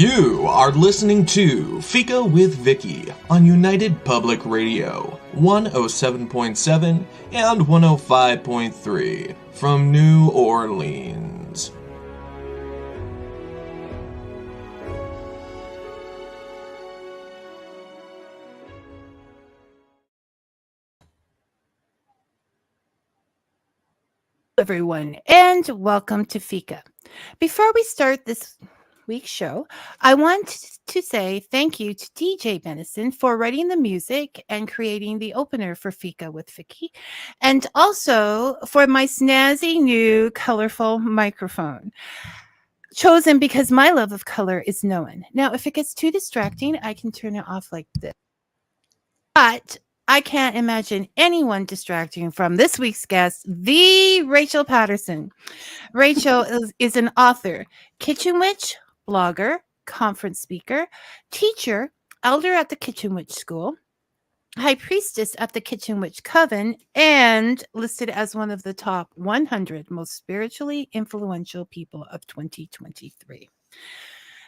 You are listening to Fika with Vicky on United Public Radio, 107.7 and 105.3 from New Orleans. Everyone, and welcome to Fika. Before we start this week's show, I want to say thank you to DJ Benison for writing the music and creating the opener for Fika with Vicky, and also for my snazzy new colorful microphone, chosen because my love of color is known. Now, if it gets too distracting, I can turn it off like this. But I can't imagine anyone distracting from this week's guest, the Rachel Patterson. Rachel is an author, kitchen witch, blogger, conference speaker, teacher, elder at the Kitchen Witch School, High Priestess at the Kitchen Witch Coven, and listed as one of the top 100 most spiritually influential people of 2023.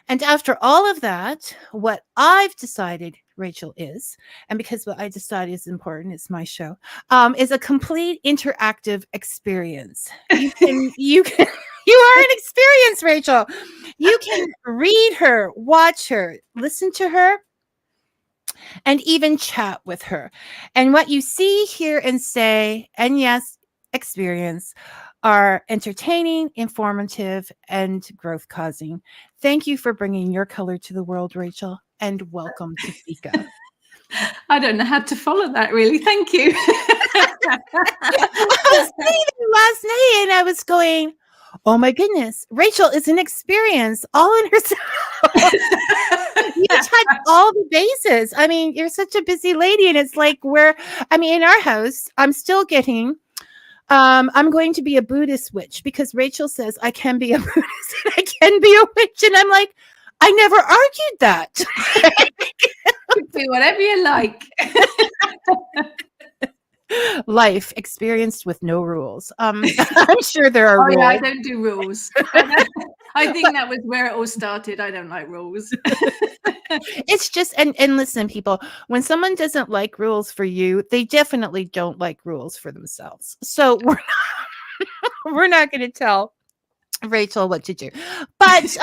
And after all of that, what I've decided Rachel is, and because what I decided is important, it's my show, is a complete interactive experience. You are an experience, Rachel. You can read her, watch her, listen to her, and even chat with her. And what you see, hear, and say, and yes, experience, are entertaining, informative, and growth-causing. Thank you for bringing your color to the world, Rachel, and welcome to Fika. I don't know how to follow that, really. Thank you. I was sitting there last night and I was going, oh my goodness, Rachel is an experience all in herself. You touch all the bases. I mean, you're such a busy lady, and it's like in our house, I'm still getting... I'm going to be a Buddhist witch because Rachel says I can be a Buddhist and I can be a witch. And I'm like, I never argued that. Do whatever you like. Life experienced with no rules. I'm sure there are rules. Yeah, I don't do rules. I think that was where it all started. I don't like rules. It's just, and listen, people, when someone doesn't like rules for you, they definitely don't like rules for themselves. So we're not going to tell Rachel what to do, but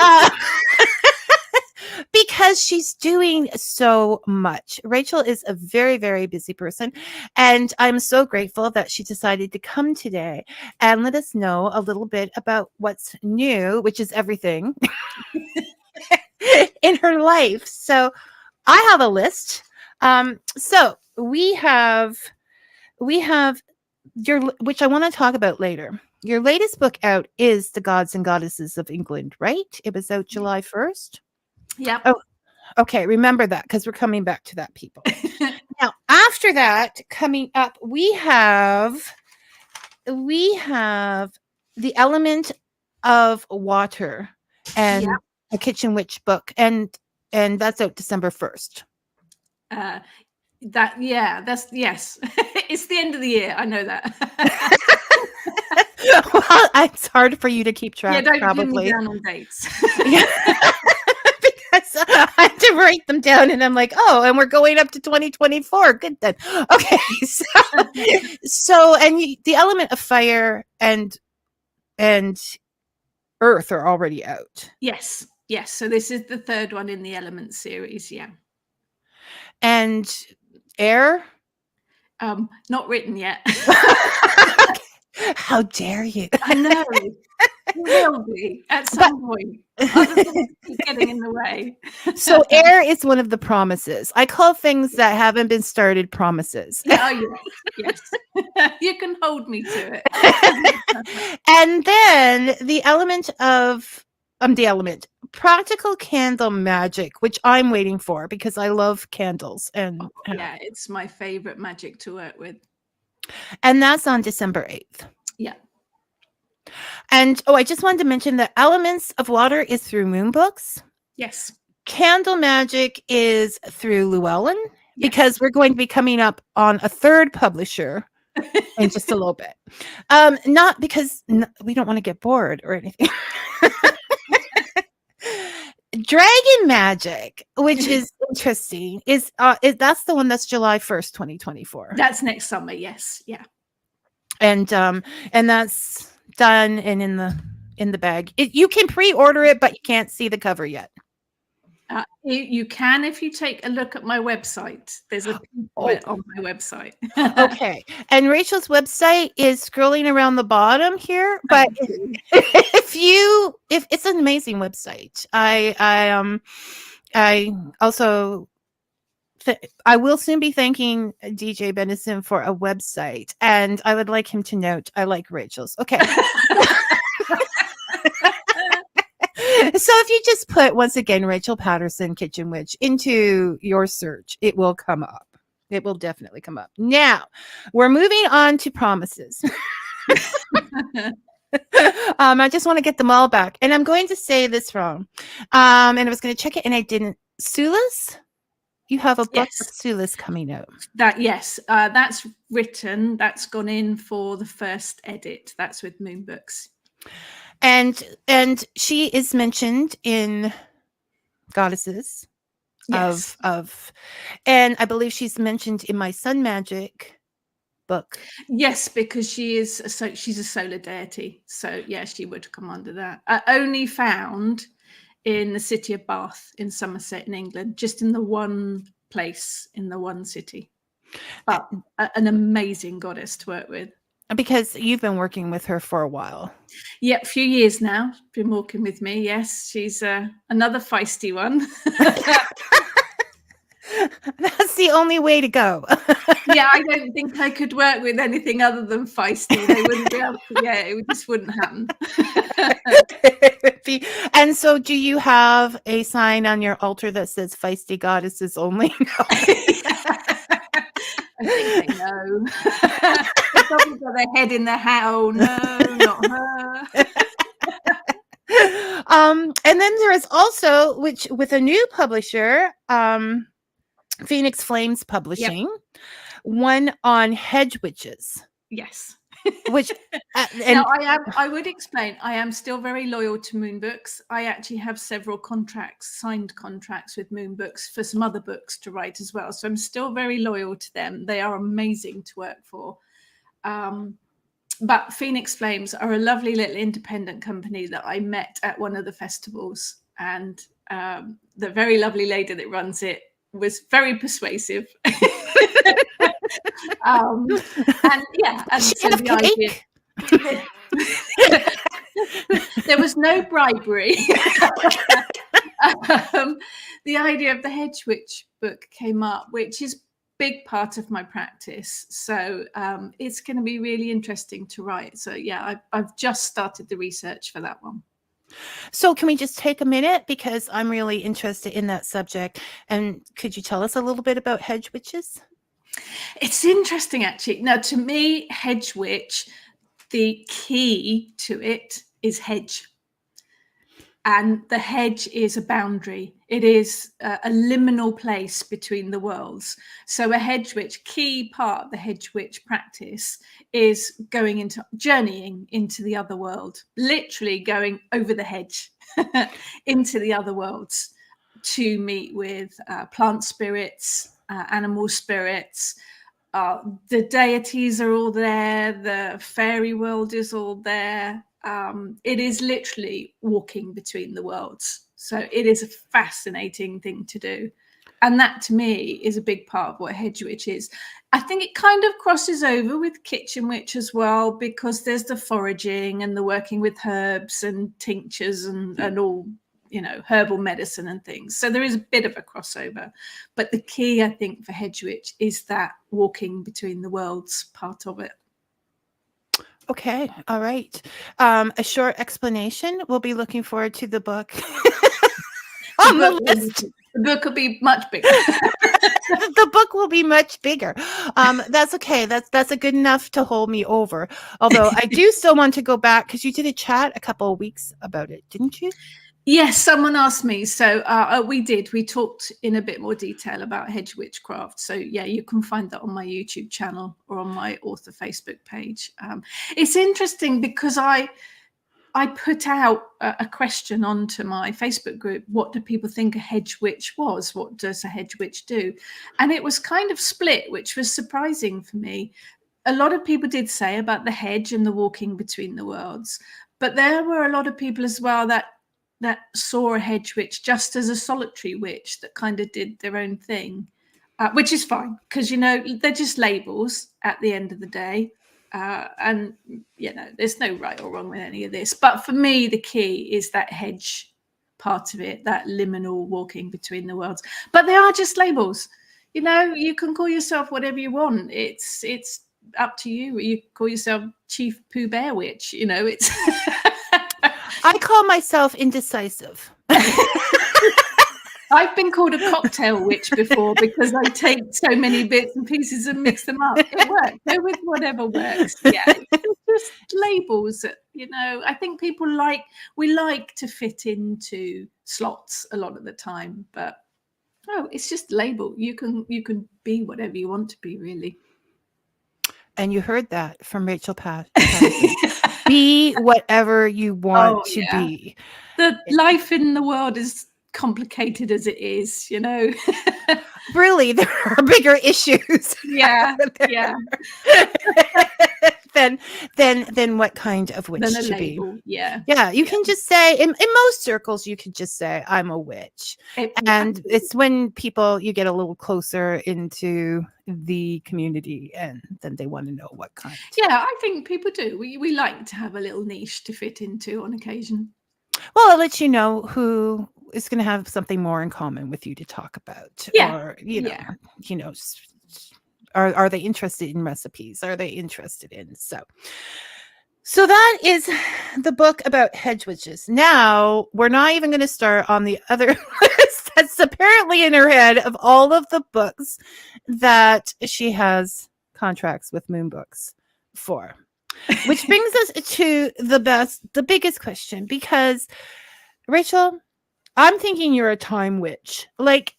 because she's doing so much. Rachel is a very, very busy person, and I'm so grateful that she decided to come today and let us know a little bit about what's new, which is everything in her life. So I have a list. So we have your, which I want to talk about later. Your latest book out is The Gods and Goddesses of England, right? It was out July 1st. Yeah. Oh, okay. Remember that, because we're coming back to that, people. Now, after that, coming up, we have The Element of Water and a Kitchen Witch book, and that's out December 1st. Yes. It's the end of the year. I know that. Well, it's hard for you to keep track. Don't probably pin me down on dates. Because I had to write them down, and I'm like, oh, and we're going up to 2024. Good then. Okay, so The Element of Fire and Earth are already out. Yes. So this is the third one in the Element series. Yeah. And Air? Not written yet. How dare you? I know. It will be at some point. Other things keep getting in the way. So Air is one of the promises. I call things that haven't been started promises. Yes. You can hold me to it. And then the element practical candle magic, which I'm waiting for because I love candles. And it's my favorite magic to work with. And that's on December 8th. Yeah. And I just wanted to mention that Elements of Water is through Moon Books. Yes. Candle Magic is through Llewellyn, because we're going to be coming up on a third publisher in just a little bit. Not because we don't want to get bored or anything. Dragon Magic, which is interesting, is that's the one that's July 1st, 2024. That's next summer. Yes. Yeah. And that's done and in the bag. You can pre-order it, but you can't see the cover yet. You can if you take a look at my website. There's a peek of it on my website. Okay. And Rachel's website is scrolling around the bottom here, but if it's an amazing website. I also I will soon be thanking DJ Benison for a website, and I would like him to note I like Rachel's. Okay. So if you just put, once again, Rachel Patterson, Kitchen Witch into your search, it will come up. It will definitely come up. Now, we're moving on to promises. I just want to get them all back. And I'm going to say this wrong. And I was going to check it, and I didn't. Sulis? You have a book of Sulis coming out. That's written. That's gone in for the first edit. That's with Moon Books. And she is mentioned in Goddesses of and I believe she's mentioned in my Sun Magic book. Yes, because she's a solar deity. So yeah, she would come under that. Only found in the city of Bath in Somerset in England, just in the one place in the one city. But an amazing goddess to work with. Because you've been working with her for a while. Yeah, a few years now. Been working with me. Yes, she's another feisty one. That's the only way to go. Yeah, I don't think I could work with anything other than feisty. They wouldn't be able to. Yeah, it just wouldn't happen. And so, do you have a sign on your altar that says "Feisty Goddesses Only"? I think they know. They've probably got their head in their hat. Oh no, not her. And then there is also, which with a new publisher, Phoenix Flames Publishing, one on hedge witches. Yes. Which now I would explain, I am still very loyal to Moon Books. I actually have several signed contracts with Moon Books for some other books to write as well. So I'm still very loyal to them. They are amazing to work for. But Phoenix Flames are a lovely little independent company that I met at one of the festivals. And the very lovely lady that runs it was very persuasive. And so the idea, there was no bribery. The idea of the Hedge Witch book came up, which is a big part of my practice. So it's going to be really interesting to write. So yeah, I've just started the research for that one. So can we just take a minute, because I'm really interested in that subject, and could you tell us a little bit about hedge witches? It's interesting, actually. Now, to me, hedge witch, the key to it is hedge. And the hedge is a boundary. It is a liminal place between the worlds. So a hedge witch, key part of the hedge witch practice is journeying into the other world, literally going over the hedge into the other worlds to meet with plant spirits, animal spirits. The deities are all there. The fairy world is all there. It is literally walking between the worlds. So it is a fascinating thing to do. And that, to me, is a big part of what hedge witch is. I think it kind of crosses over with kitchen witch as well, because there's the foraging and the working with herbs and tinctures and all, herbal medicine and things. So there is a bit of a crossover. But the key, I think, for hedge witch is that walking between the worlds part of it. Okay. All right. A short explanation. We'll be looking forward to the book. On the list. The book will be much bigger. The book will be much bigger. That's okay. That's a good enough to hold me over. Although I do still want to go back, because you did a chat a couple of weeks about it, didn't you? Yes, someone asked me. So we did. We talked in a bit more detail about hedge witchcraft. So yeah, you can find that on my YouTube channel or on my author Facebook page. It's interesting because I put out a question onto my Facebook group. What do people think a hedge witch was? What does a hedge witch do? And it was kind of split, which was surprising for me. A lot of people did say about the hedge and the walking between the worlds, but there were a lot of people as well that saw a hedge witch just as a solitary witch that kind of did their own thing, which is fine, because, you know, they're just labels at the end of the day. And, you know, there's no right or wrong with any of this. But for me, the key is that hedge part of it, that liminal walking between the worlds. But they are just labels. You know, you can call yourself whatever you want. It's up to you. You call yourself Chief Pooh Bear Witch. You know, it's... I call myself indecisive. I've been called a cocktail witch before because I take so many bits and pieces and mix them up. It works. Go with whatever works. Yeah, it's just labels that, you know, I think people we like to fit into slots a lot of the time, but it's just a label. You can be whatever you want to be, really. And you heard that from Rachel Patterson. Be whatever you want to be. The life in the world is complicated as it is, you know. Really, there are bigger issues. Yeah. Than what kind of witch than a to label. be. Yeah. You can just say, in most circles, you could just say, I'm a witch. And it's when you get a little closer into the community and then they want to know what kind. Yeah, I think people do. We like to have a little niche to fit into on occasion. Well, I'll let you know who is going to have something more in common with you to talk about. Yeah. Or, you know, are they interested in recipes? Are they interested in? So that is the book about hedge witches. Now, we're not even going to start on the other list that's apparently in her head of all of the books that she has contracts with Moon Books for. Which brings us to the biggest question, because Rachel, I'm thinking you're a time witch. Like,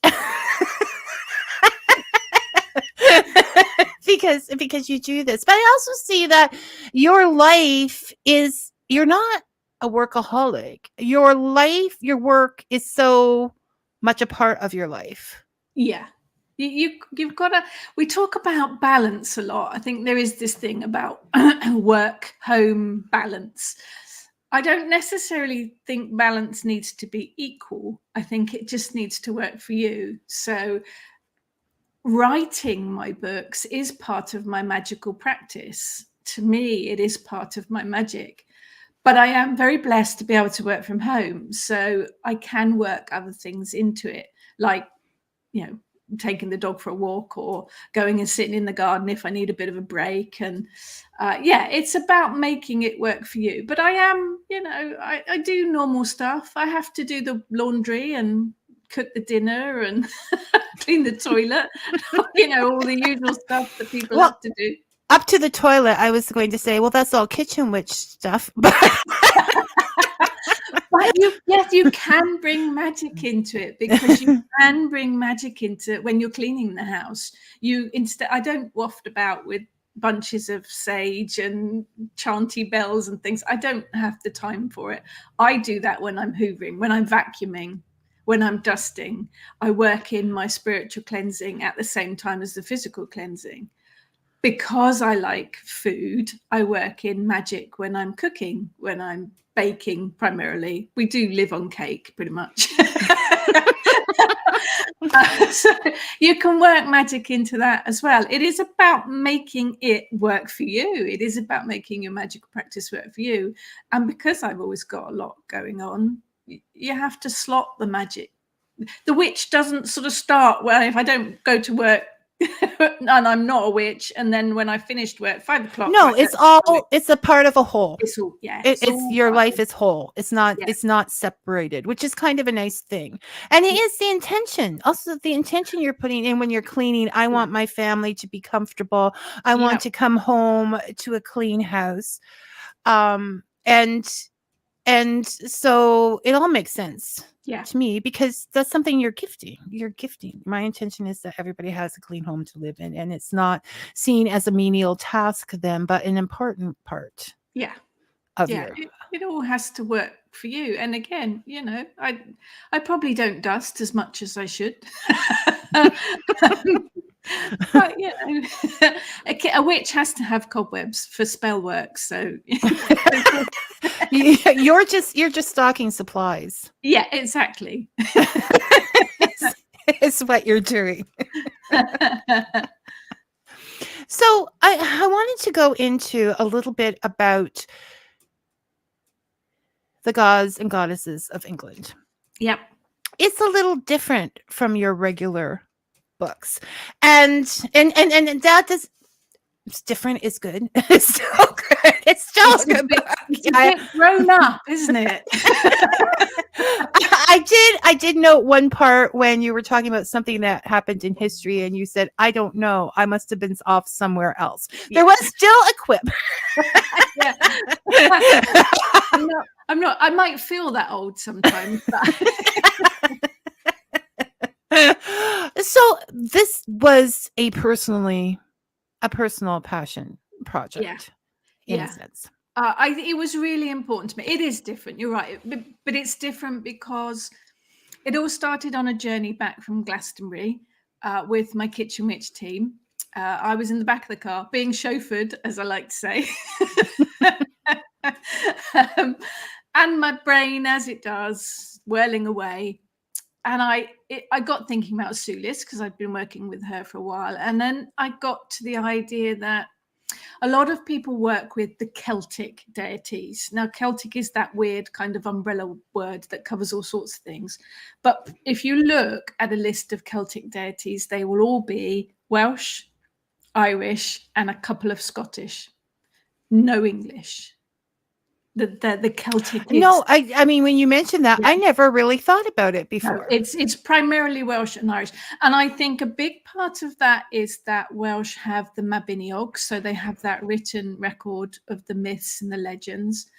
because you do this. But I also see that your life you're not a workaholic. Your work is so much a part of your life. Yeah. You've got to, we talk about balance a lot. I think there is this thing about work-home balance. I don't necessarily think balance needs to be equal. I think it just needs to work for you. So writing my books is part of my magical practice. To me, it is part of my magic. But I am very blessed to be able to work from home. So I can work other things into it, like, you know, taking the dog for a walk or going and sitting in the garden if I need a bit of a break. And it's about making it work for you. But I am, you know, I do normal stuff. I have to do the laundry and cook the dinner and clean the toilet, you know, all the usual stuff that people have to do. Up to the toilet, I was going to say, well, that's all Kitchen Witch stuff. But you can bring magic into it, because you can bring magic into it when you're cleaning the house. I don't waft about with bunches of sage and chanty bells and things. I don't have the time for it. I do that when I'm hoovering, when I'm vacuuming, when I'm dusting. I work in my spiritual cleansing at the same time as the physical cleansing. Because I like food, I work in magic when I'm cooking, when I'm baking primarily. We do live on cake pretty much. So you can work magic into that as well. It is about making it work for you. It is about making your magical practice work for you. And because I've always got a lot going on, you have to slot the magic. The witch doesn't sort of start, well, if I don't go to work and I'm not a witch, and then when I finished work, 5 o'clock. No, it's a part of a whole. It's all, it's your life is whole. It's not separated, which is kind of a nice thing. And it is the intention. Also, the intention you're putting in when you're cleaning. I want my family to be comfortable. I want to come home to a clean house. And so it all makes sense. To me, because that's something you're gifting. My intention is that everybody has a clean home to live in, and it's not seen as a menial task then, but an important part. it all has to work for you. And again, you know, I probably don't dust as much as I should. But you know, a witch has to have cobwebs for spell work. So You're just stocking supplies. yeah, exactly. Is what you're doing. So I wanted to go into a little bit about the gods and goddesses of England. Yep. It's a little different from your regular books. And that is, it's different is good. It's still good. It's still a good book. It's a bit grown up, isn't it? I did note one part when you were talking about something that happened in history and you said, I don't know, I must have been off somewhere else. Yeah. There was still a quip. Yeah. I'm not, I might feel that old sometimes. So this was a personal passion project in a sense. It was really important to me. It is different, you're right, but it's different because it all started on a journey back from Glastonbury with my Kitchen Witch team. I was in the back of the car being chauffeured, as I like to say. And my brain, as it does, whirling away. And I got thinking about Sulis because I'd been working with her for a while. And then I got to the idea that a lot of people work with the Celtic deities. Now, Celtic is that weird kind of umbrella word that covers all sorts of things. But if you look at a list of Celtic deities, they will all be Welsh, Irish, and a couple of Scottish. No English. The Celtic. No, I mean, when you mentioned that, I never really thought about it before. No, it's primarily Welsh and Irish. And I think a big part of that is that Welsh have the Mabinogion, so they have that written record of the myths and the legends.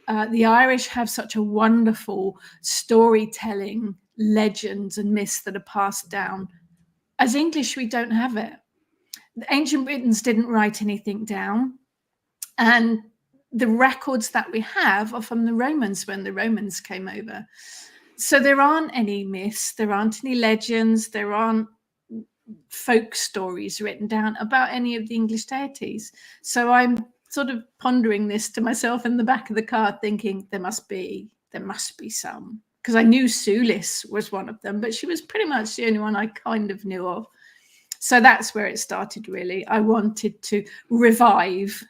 The Irish have such a wonderful storytelling, legends and myths that are passed down. As English, we don't have it. The ancient Britons didn't write anything down. And the records that we have are from the Romans when the Romans came over. So there aren't any myths, there aren't any legends, there aren't folk stories written down about any of the English deities. So I'm sort of pondering this to myself in the back of the car, thinking there must be some. Because I knew Sulis was one of them, but she was pretty much the only one I kind of knew of. So that's where it started, really. I wanted to revive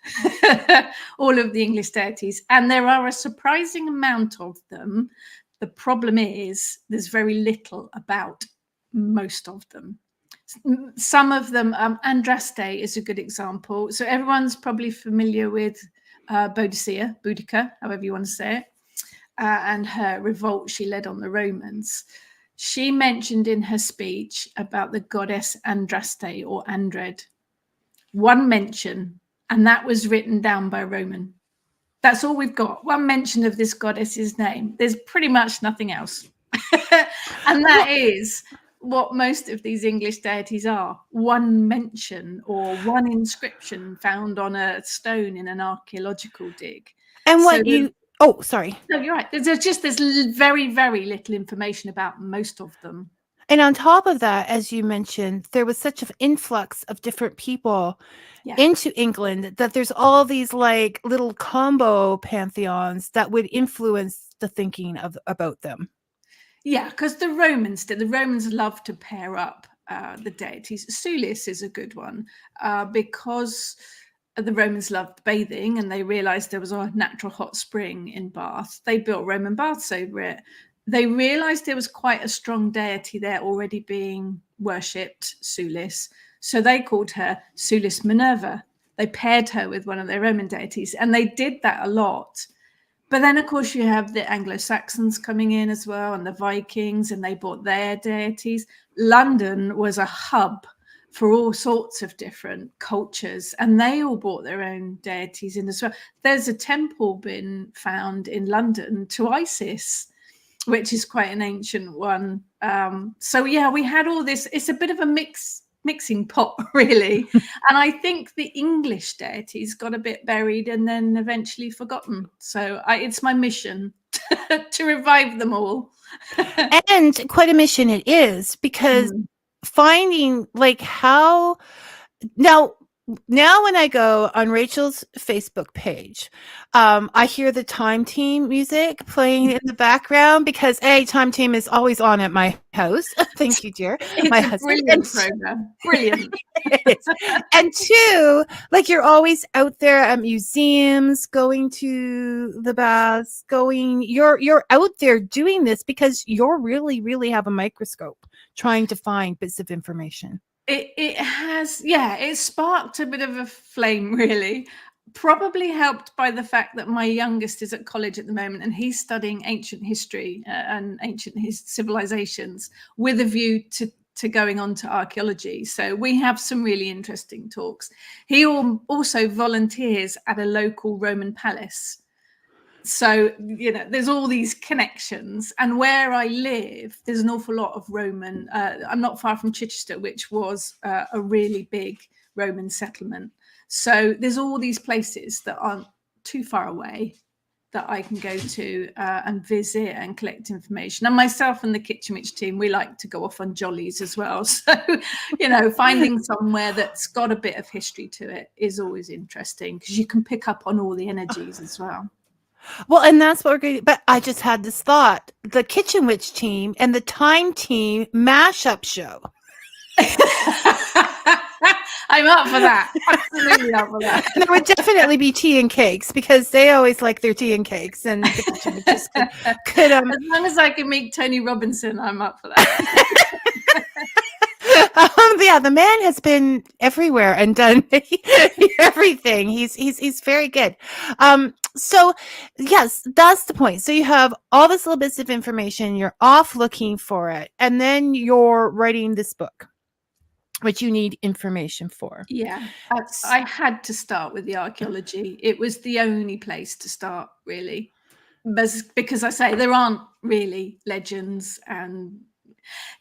all of the English deities. And there are a surprising amount of them. The problem is there's very little about most of them. Some of them, Andraste is a good example. So everyone's probably familiar with Boudica, however you want to say it, and her revolt she led on the Romans. She mentioned in her speech about the goddess Andraste or Andred. One mention, and that was written down by Roman. That's all we've got. One mention of this goddess's name. There's pretty much nothing else. And that is what most of these English deities are. One mention or one inscription found on a stone in an archaeological dig. And what Oh, sorry. No, you're right. There's very, very little information about most of them. And on top of that, as you mentioned, there was such an influx of different people into England that there's all these like little combo pantheons that would influence the thinking about them. Yeah, because the Romans did. The Romans love to pair up the deities. Sulis is a good one because the Romans loved bathing and they realized there was a natural hot spring in Bath. They built Roman baths over it. They realized there was quite a strong deity there already being worshipped, Sulis. So they called her Sulis Minerva. They paired her with one of their Roman deities, and they did that a lot. But then, of course, you have the Anglo-Saxons coming in as well, and the Vikings, and they brought their deities. London was a hub for all sorts of different cultures, and they all brought their own deities in as well. There's a temple been found in London to Isis, which is quite an ancient one. So yeah, we had all this. It's a bit of a mix mixing pot, really. And I think the English deities got a bit buried and then eventually forgotten. So it's my mission to revive them all. And quite a mission it is, because finding like how now when I go on Rachel's Facebook page, I hear the Time Team music playing in the background, because Time Team is always on at my house. Thank you, dear. It's my a husband. brilliant program. Brilliant. And two, like, you're always out there at museums, going to the baths, you're out there doing this because you're really have a microscope trying to find bits of information. It has, it sparked a bit of a flame, really. Probably helped by the fact that my youngest is at college at the moment and he's studying ancient history and ancient civilizations with a view to going on to archaeology. So we have some really interesting talks. He also volunteers at a local Roman palace. So, there's all these connections. And where I live, there's an awful lot of Roman. I'm not far from Chichester, which was a really big Roman settlement. So there's all these places that aren't too far away that I can go to and visit and collect information. And myself and the Kitchen Witch team, we like to go off on jollies as well. So, finding somewhere that's got a bit of history to it is always interesting, because you can pick up on all the energies as well. Well, and that's what we're going to, but I just had this thought, the Kitchen Witch team and the Time Team mashup show. I'm up for that. Absolutely up for that. And there would definitely be tea and cakes, because they always like their tea and cakes. And the Kitchen Witches could as long as I can meet Tony Robinson, I'm up for that. The man has been everywhere and done everything. He's very good. So yes, that's the point. So you have all these little bits of information, you're off looking for it, and then you're writing this book, which you need information for. Yeah, I had to start with the archaeology. It was the only place to start, really, because I say there aren't really legends. And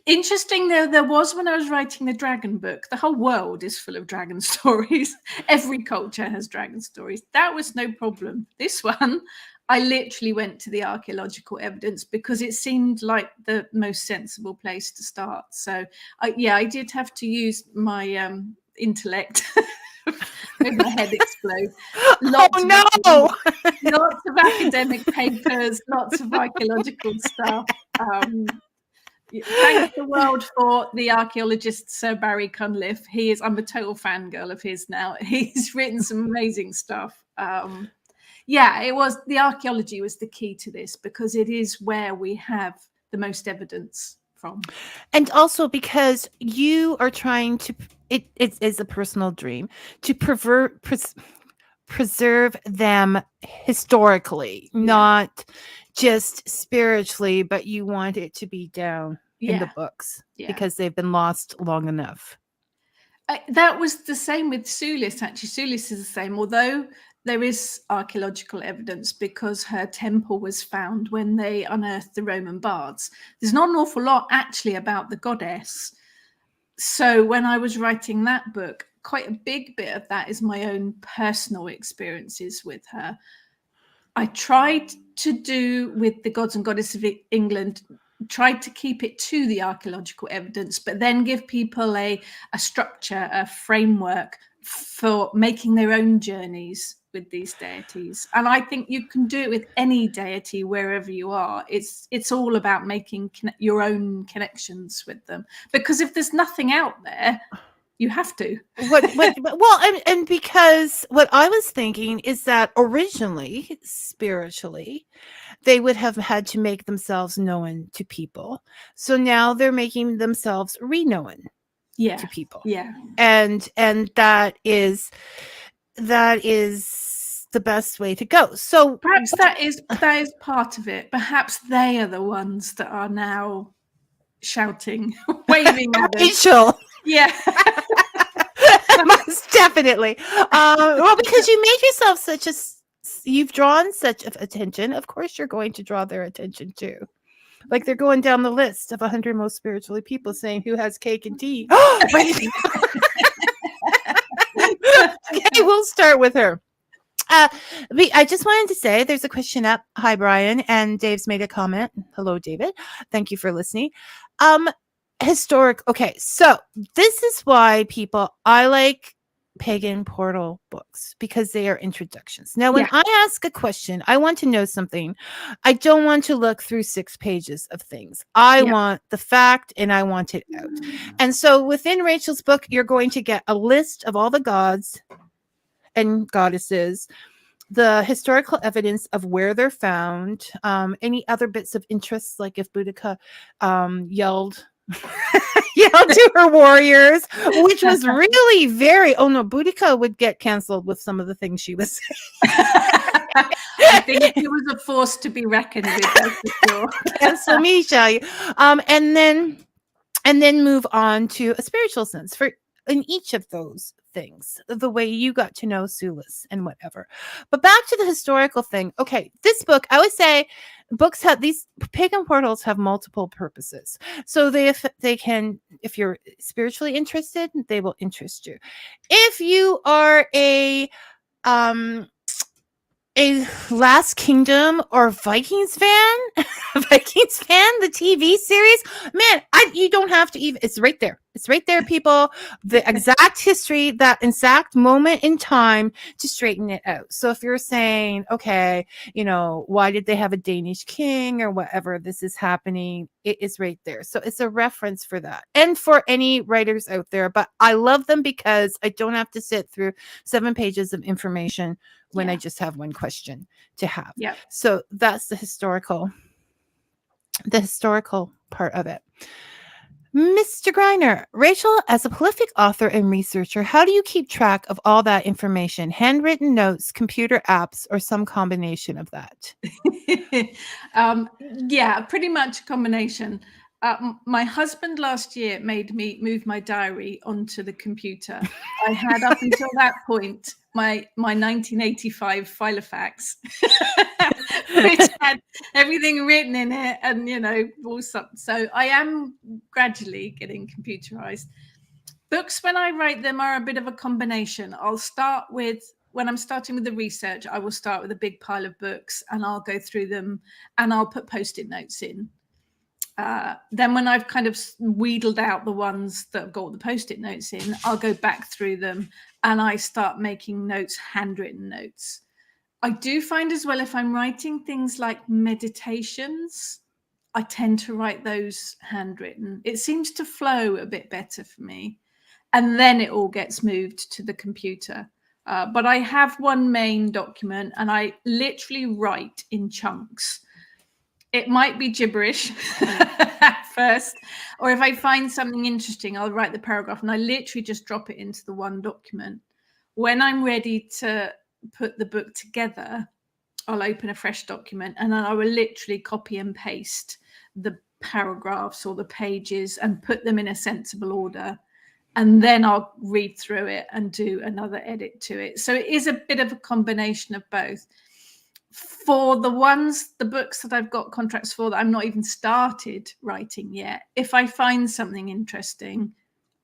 interesting, there was, when I was writing the dragon book, the whole world is full of dragon stories. Every culture has dragon stories. That was no problem. This one, I literally went to the archaeological evidence because it seemed like the most sensible place to start. So, I did have to use my intellect. Made my head explode. Lots of academic papers, lots of archaeological stuff. Thank the world for the archaeologist Sir Barry Cunliffe. I'm a total fangirl of his now. He's written some amazing stuff. It was, the archaeology was the key to this, because it is where we have the most evidence from. And also because you are trying to, it is a personal dream to preserve them historically, not just spiritually, but you want it to be down in the books because they've been lost long enough. That was the same with Sulis. Actually, Sulis is the same, although there is archaeological evidence because her temple was found when they unearthed the Roman baths. There's not an awful lot actually about the goddess. So when I was writing that book, quite a big bit of that is my own personal experiences with her. I tried to do with the gods and goddesses of England, tried to keep it to the archaeological evidence, but then give people a structure, a framework for making their own journeys with these deities. And I think you can do it with any deity wherever you are. It's all about making your own connections with them, because if there's nothing out there, you have to. And because what I was thinking is that originally, spiritually, they would have had to make themselves known to people. So now they're making themselves re-known to people. Yeah. And that is the best way to go. So perhaps that is part of it. Perhaps they are the ones that are now shouting, waving at us. Rachel. Yeah. Most definitely. Well, because you made yourself you've drawn such attention. Of course, you're going to draw their attention too. Like they're going down the list of 100 most spiritually people saying who has cake and tea. Okay, we'll start with her. I just wanted to say there's a question up. Hi, Brian. And Dave's made a comment. Hello, David. Thank you for listening. Historic. Okay, so this is why I like pagan portal books, because they are introductions. Now, when I ask a question, I want to know something. I don't want to look through 6 pages of things. I want the fact and I want it out. And so within Rachel's book, you're going to get a list of all the gods and goddesses, the historical evidence of where they're found, any other bits of interest, like if Boudica yelled to her warriors, which was really very, Boudica would get canceled with some of the things she was saying. I think it was a force to be reckoned with, that's for sure. Cancel me, shall you? And then move on to a spiritual sense for in each of those things, the way you got to know Sulis and whatever. But back to the historical thing. Okay, this book, I would say books have these pagan portals have multiple purposes. So if you're spiritually interested, they will interest you. If you are a Last Kingdom or Vikings fan, the TV series, man, you don't have to even, it's right there. It's right there, people. The exact history, that exact moment in time to straighten it out. So if you're saying, okay, why did they have a Danish king or whatever, this is happening, it is right there. So it's a reference for that. And for any writers out there, but I love them because I don't have to sit through 7 pages of information when I just have one question to have. Yeah. So that's the historical part of it. Mr. Greiner, Rachel, as a prolific author and researcher, how do you keep track of all that information? Handwritten notes, computer apps, or some combination of that? Pretty much a combination. My husband last year made me move my diary onto the computer. I had up until that point my 1985 Filofax, which had everything written in it, and all stuff. So I am gradually getting computerized. Books, when I write them, are a bit of a combination. When I'm starting with the research, I will start with a big pile of books and I'll go through them and I'll put Post-it notes in. Then when I've kind of wheedled out the ones that have got the Post-it notes in, I'll go back through them and I start making notes, handwritten notes. I do find as well, if I'm writing things like meditations, I tend to write those handwritten. It seems to flow a bit better for me. And then it all gets moved to the computer. But I have one main document and I literally write in chunks. It might be gibberish at first, or if I find something interesting, I'll write the paragraph and I literally just drop it into the one document. When I'm ready to put the book together, I'll open a fresh document and then I will literally copy and paste the paragraphs or the pages and put them in a sensible order. And then I'll read through it and do another edit to it. So it is a bit of a combination of both. For the books that I've got contracts for that I'm not even started writing yet, if I find something interesting,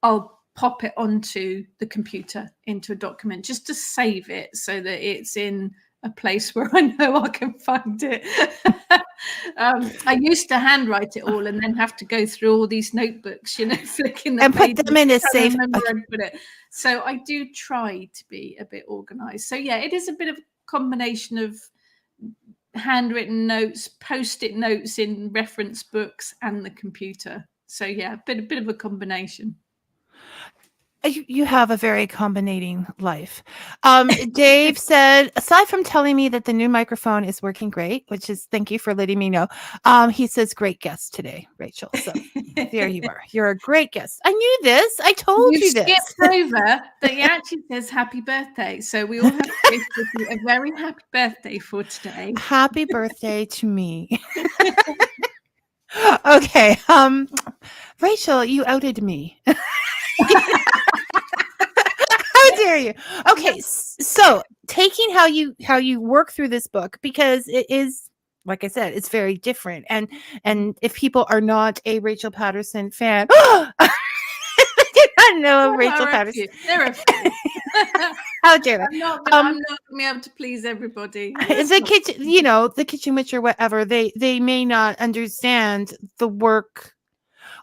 I'll pop it onto the computer into a document just to save it so that it's in a place where I know I can find it. I used to handwrite it all and then have to go through all these notebooks, flicking the and put them in a safe. So I do try to be a bit organized. So yeah, it is a bit of a combination of handwritten notes, Post-it notes in reference books, and the computer. So yeah, a bit of a combination. You have a very combinating life. Dave said, aside from telling me that the new microphone is working great, which is, thank you for letting me know. He says, great guest today, Rachel. So there you are. You're a great guest. I knew this. I told you this. You skipped over that he actually says happy birthday. So we all have to wish you a very happy birthday for today. Happy birthday to me. Okay. Rachel, you outed me. How dare you? Okay, so taking how you work through this book, because it is like I said, it's very different. And if people are not a Rachel Patterson fan, I did not know of There Rachel are a Patterson. few. There are a few. How dare they? I'm not going to be able to please everybody. The kitchen, the Kitchen Witch or whatever, they may not understand the work.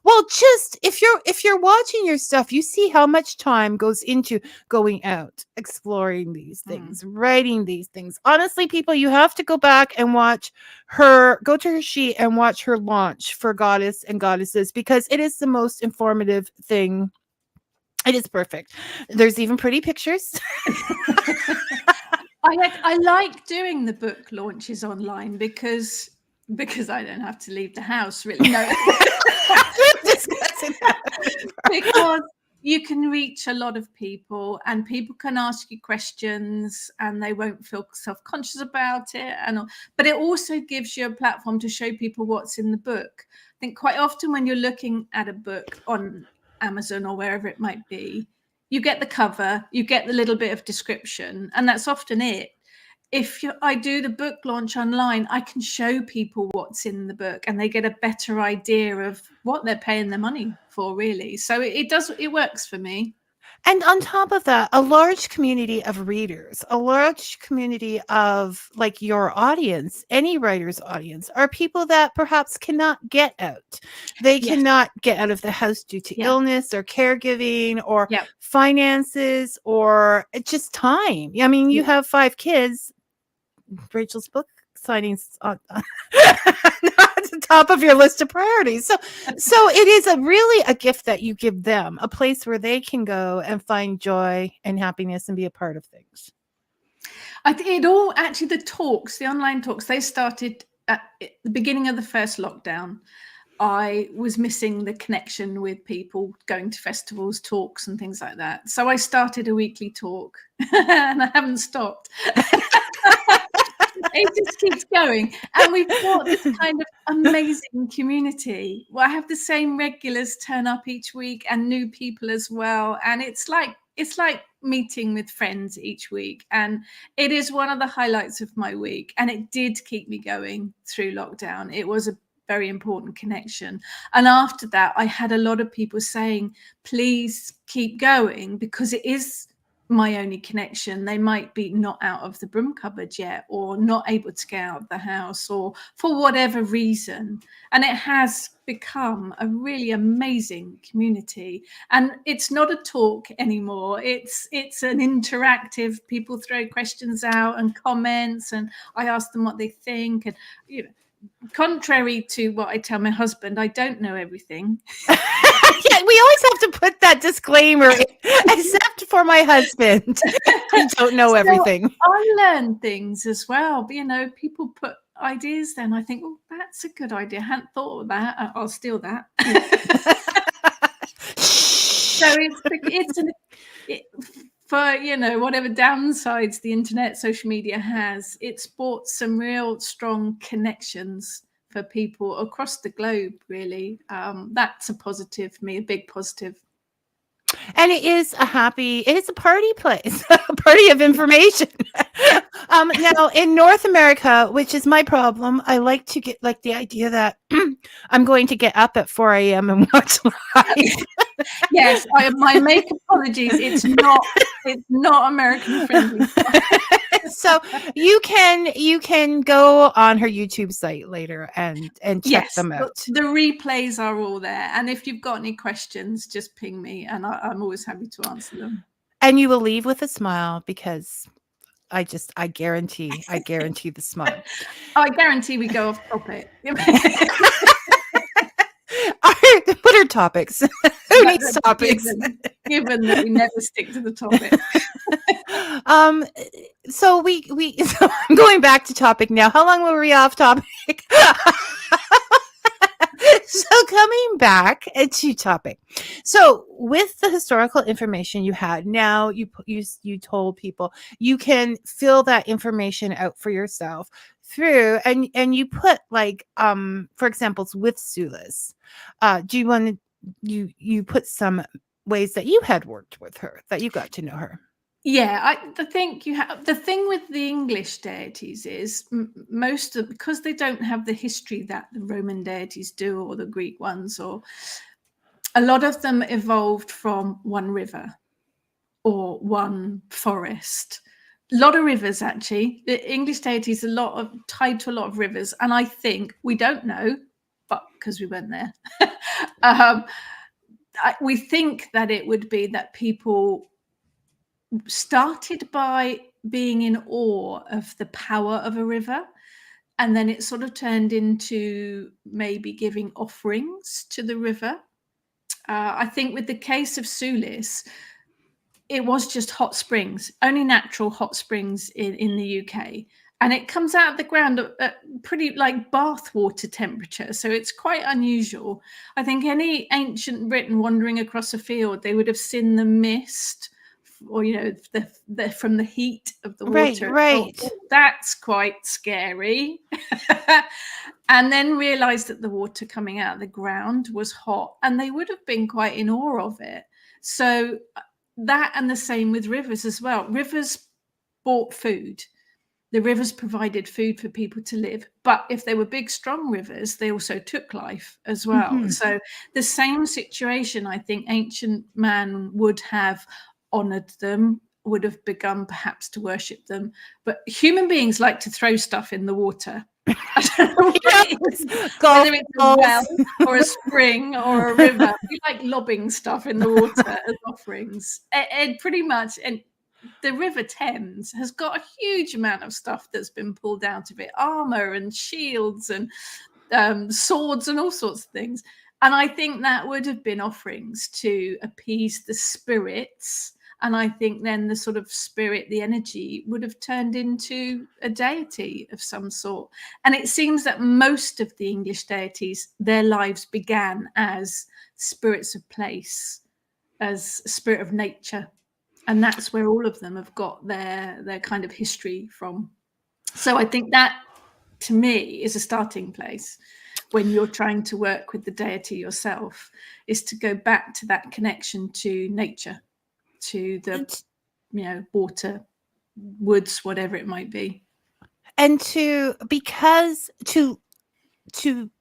Well, just if you're watching your stuff, you see how much time goes into going out, exploring these things, writing these things. Honestly, people, you have to go back and go to her sheet and watch her launch for Goddess and Goddesses, because it is the most informative thing. It is perfect. There's even pretty pictures. I like doing the book launches online because I don't have to leave the house, really. No. Because you can reach a lot of people and people can ask you questions and they won't feel self-conscious about it. But it also gives you a platform to show people what's in the book. I think quite often when you're looking at a book on Amazon or wherever it might be, you get the cover, you get the little bit of description, and that's often it. If I do the book launch online, I can show people what's in the book and they get a better idea of what they're paying their money for, really. So it works for me. And on top of that, a large community of readers, a large community of like your audience, any writer's audience, are people that perhaps cannot get out. They cannot get out of the house due to illness or caregiving or finances or just time. I mean, you have 5 kids. Rachel's book signings at the top of your list of priorities. So it is really a gift that you give them, a place where they can go and find joy and happiness and be a part of things. I think the online talks, they started at the beginning of the first lockdown. I was missing the connection with people, going to festivals, talks and things like that. So I started a weekly talk and I haven't stopped. It just keeps going. And we've got this kind of amazing community. Well, I have the same regulars turn up each week and new people as well. And it's like meeting with friends each week. And it is one of the highlights of my week. And it did keep me going through lockdown. It was a very important connection. And after that, I had a lot of people saying, please keep going, because it is my only connection. They might be not out of the broom cupboard yet, or not able to get out of the house, or for whatever reason. And it has become a really amazing community. And it's not a talk anymore. It's an interactive, people throw questions out and comments, and I ask them what they think. And contrary to what I tell my husband, I don't know everything. Yeah, we always have to put that disclaimer, except for my husband. I don't know everything. I learn things as well. But, people put ideas then. I think, that's a good idea. I hadn't thought of that. I'll steal that. So for whatever downsides the internet, social media has, it's brought some real strong connections for people across the globe, really. That's a positive for me, a big positive. And it is a party place, a party of information. Now in North America, which is my problem, I like to get the idea that I'm going to get up at 4 a.m. and watch live. Yes, my make apologies. It's not American friendly. So you can go on her YouTube site later and check them out. The replays are all there, and if you've got any questions, just ping me, and I'm always happy to answer them. And you will leave with a smile, because I guarantee the smile. I guarantee we go off topic. What are topics? Who needs topics? Given that we never stick to the topic. So so I'm going back to topic now. How long were we off topic? So coming back to topic. So with the historical information you had, now you told people you can fill that information out for yourself through, and you put for example, with Sulis. Do you want to you put some ways that you had worked with her, that you got to know her? I think you have the thing with the English deities is most of, because they don't have the history that the Roman deities do, or the Greek ones, or a lot of them evolved from one river or one forest. A lot of rivers, actually. The English deities tied to a lot of rivers, and I think, we don't know, but because we weren't there, we think that it would be that people started by being in awe of the power of a river, and then it sort of turned into maybe giving offerings to the river. I think with the case of Sulis, it was just hot springs, only natural hot springs in the UK. And it comes out of the ground at pretty like bath water temperature. So it's quite unusual. I think any ancient Briton wandering across a field, they would have seen the mist, or the from the heat of the water. Right. Oh, that's quite scary. And then realized that the water coming out of the ground was hot, and they would have been quite in awe of it. So that, and the same with rivers as well. Rivers bought food. The rivers provided food for people to live, but if they were big, strong rivers, they also took life as well. Mm-hmm. So the same situation, I think ancient man would have honored them, would have begun perhaps to worship them. But human beings like to throw stuff in the water. I don't know what it is, whether it's a well or a spring or a river. We like lobbing stuff in the water as offerings. And pretty much, and the River Thames has got a huge amount of stuff that's been pulled out of it, armor and shields and swords and all sorts of things. And I think that would have been offerings to appease the spirits. And I think then the sort of spirit, the energy, would have turned into a deity of some sort. And it seems that most of the English deities, their lives began as spirits of place, as spirit of nature. And that's where all of them have got their kind of history from. So I think that, to me, is a starting place when you're trying to work with the deity yourself, is to go back to that connection to nature, to the water, woods, whatever it might be. And to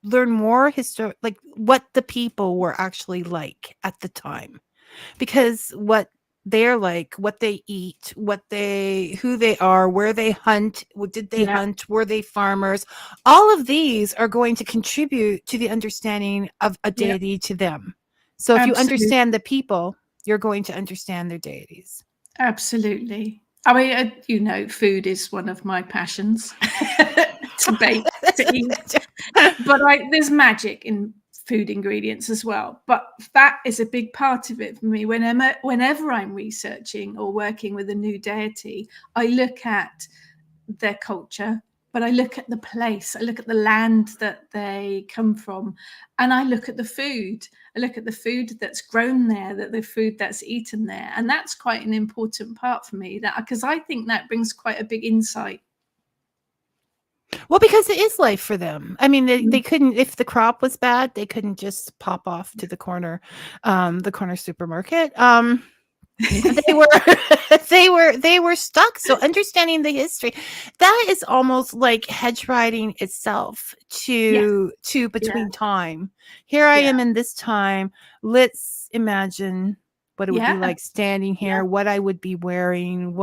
learn more history, like what the people were actually like at the time, because what they're like, what they eat, who they are, where they hunt, what did they hunt, were they farmers, all of these are going to contribute to the understanding of a deity to them. So if you understand the people, you're going to understand their deities. Absolutely. I mean, food is one of my passions to bake, to eat. But there's magic in food ingredients as well. But that is a big part of it for me. Whenever I'm researching or working with a new deity, I look at their culture, but I look at the place, I look at the land that they come from, and I look at the food. I look at the food that's grown there, the food that's eaten there. And that's quite an important part for me, because I think that brings quite a big insight. Well, because it is life for them. I mean, they couldn't, if the crop was bad, they couldn't just pop off to the corner supermarket. They were stuck. So understanding the history, that is almost like hedge riding itself to between time. Here I am in this time. Let's imagine what it would be like standing here, what I would be wearing,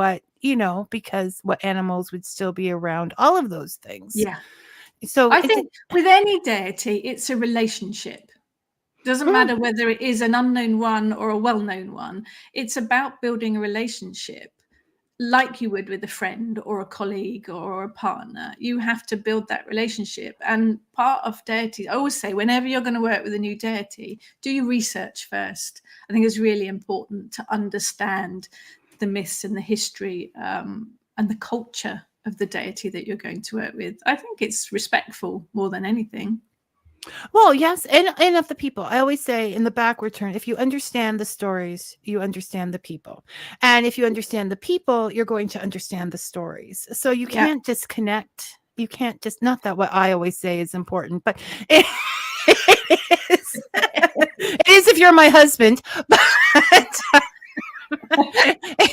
because what animals would still be around, all of those things. Yeah. So I think with any deity, it's a relationship. Doesn't matter whether it is an unknown one or a well-known one. It's about building a relationship like you would with a friend or a colleague or a partner. You have to build that relationship. And part of deity, I always say, whenever you're going to work with a new deity, do your research first. I think it's really important to understand the myths and the history and the culture of the deity that you're going to work with. I think it's respectful more than anything. Well, yes, and of the people. I always say in the backward turn, if you understand the stories, you understand the people. And if you understand the people, you're going to understand the stories. So you can't disconnect. You can't just, not that what I always say is important, but it is if you're my husband. But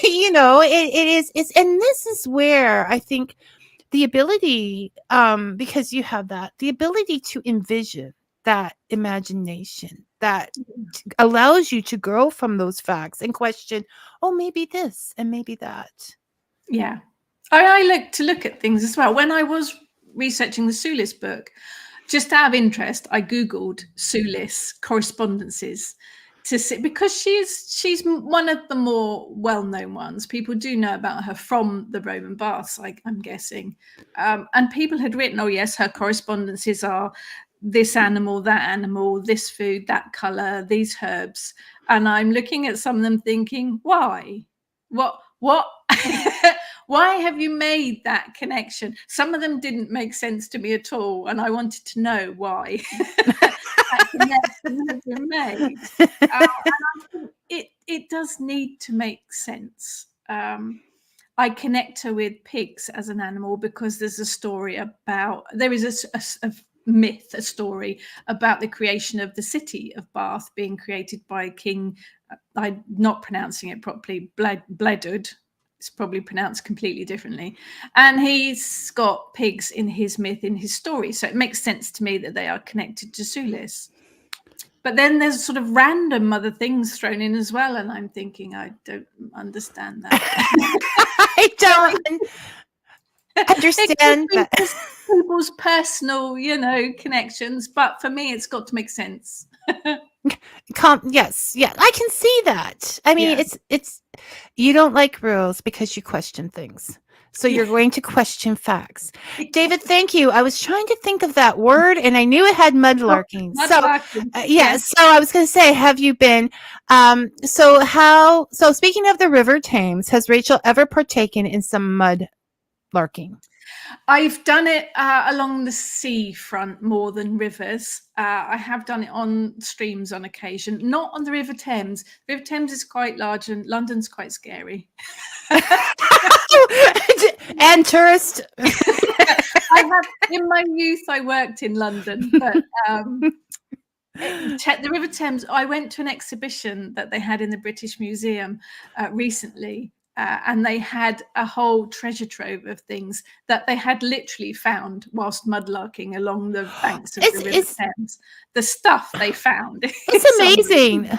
You know, it is, and this is where I think the ability, because you have the ability to envision, that imagination that allows you to grow from those facts and question, oh, maybe this and maybe that. Yeah. I like to look at things as well. When I was researching the Sulis book, just out of interest, I Googled Sulis correspondences to see, because she's one of the more well-known ones. People do know about her from the Roman baths, I'm guessing. And people had written, oh yes, her correspondences are this animal, this food, that color, these herbs. And I'm looking at some of them thinking, why? What? Why have you made that connection? Some of them didn't make sense to me at all, and I wanted to know why that connection has been made. And I think it does need to make sense. I connect her with pigs as an animal because there's a story about, there is a myth, a story about the creation of the city of Bath being created by King, I'm not pronouncing it properly, Bledud. It's probably pronounced completely differently. And he's got pigs in his myth, in his story. So it makes sense to me that they are connected to Sulis. But then there's sort of random other things thrown in as well. And I'm thinking, I don't understand that. I don't understand that. People's personal, connections. But for me, it's got to make sense. Yes, I can see that. I mean, it's you don't like rules because you question things, so you're going to question facts. David, thank you. I was trying to think of that word, and I knew it had mudlarking. Yes. So I was going to say, have you been? So speaking of the River Thames, has Rachel ever partaken in some mudlarking? I've done it along the seafront more than rivers. I have done it on streams on occasion, not on the River Thames. The River Thames is quite large and London's quite scary. And tourist. In my youth, I worked in London, but the River Thames, I went to an exhibition that they had in the British Museum recently. And they had a whole treasure trove of things that they had literally found whilst mudlarking along the banks of the River Thames. The stuff they found. It's amazing.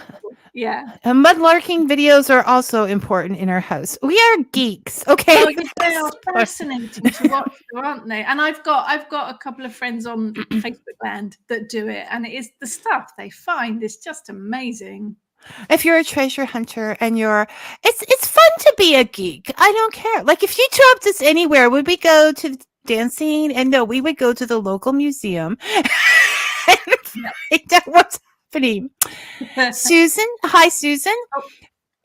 Yeah. Mudlarking videos are also important in our house. We are geeks. Okay. Oh, they are fascinating to watch, aren't they? And I've got a couple of friends on Facebook land that do it. And it is the stuff they find is just amazing. If you're a treasure hunter and it's fun to be a geek. I don't care. Like, if you dropped us anywhere, would we go to dancing? And no, we would go to the local museum and find out what's happening. Susan, hi Susan. Oh.